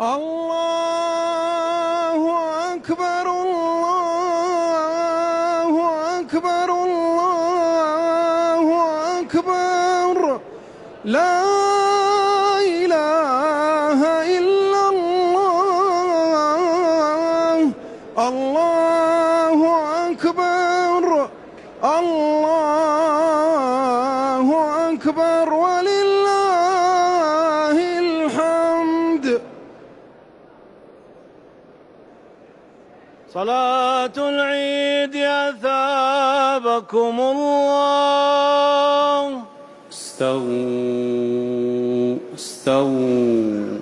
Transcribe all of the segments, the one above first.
الله أكبر الله أكبر الله أكبر لا إله إلا الله الله أكبر الله أكبر ولله الحمد. صلاة العيد أثابكم الله. استووا استووا.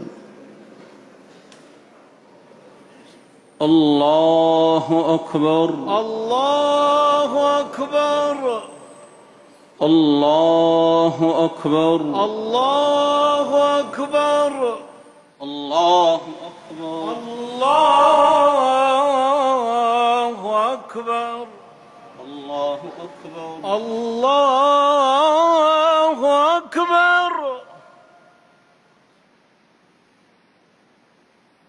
الله أكبر الله أكبر الله أكبر الله أكبر الله أكبر الله أكبر الله أكبر الله أكبر.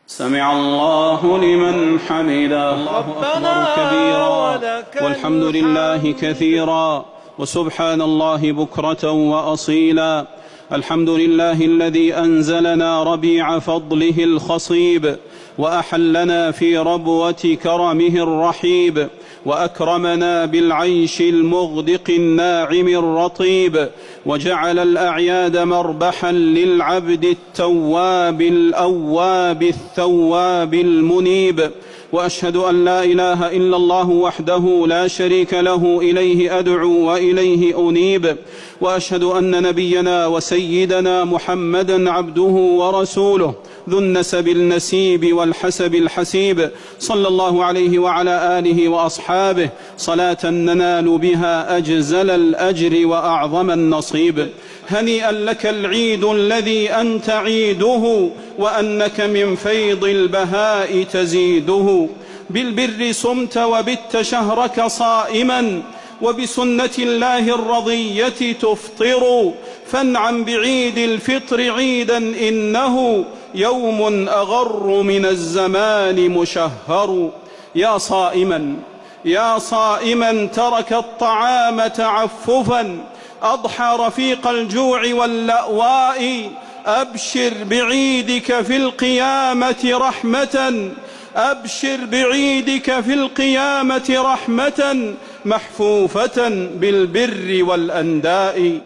سمع الله لمن حمده. الله أكبر كبيرا والحمد لله كثيرا وسبحان الله بكرة وأصيلا. الحمد لله الذي أنزلنا ربيع فضله الخصيب وأحلنا في ربوة كرمه الرحيب وأكرمنا بالعيش المغدق الناعم الرطيب وجعل الأعياد مربحا للعبد التواب الأواب الثواب المنيب. وأشهد أن لا إله إلا الله وحده لا شريك له إليه أدعو وإليه أنيب. وأشهد أن نبينا وسيدنا محمدًا عبده ورسوله ذو النسب النسيب والحسب الحسيب صلى الله عليه وعلى آله وأصحابه صلاة ننال بها أجزل الأجر وأعظم النصيب. هنيئا لك العيد الذي أنت عيده وأنك من فيض البهاء تزيده. بالبر صمت وبت شهرك صائما وبسنة الله الرضية تفطر. فانعم بعيد الفطر عيدا إنه يوم أغر من الزمان مشهر. يا صائما ترك الطعام تعففا أضحى رفيق الجوع واللأواء. أبشر بعيدك في القيامة رحمة أبشر بعيدك في القيامة رحمة محفوفة بالبر والأنداء.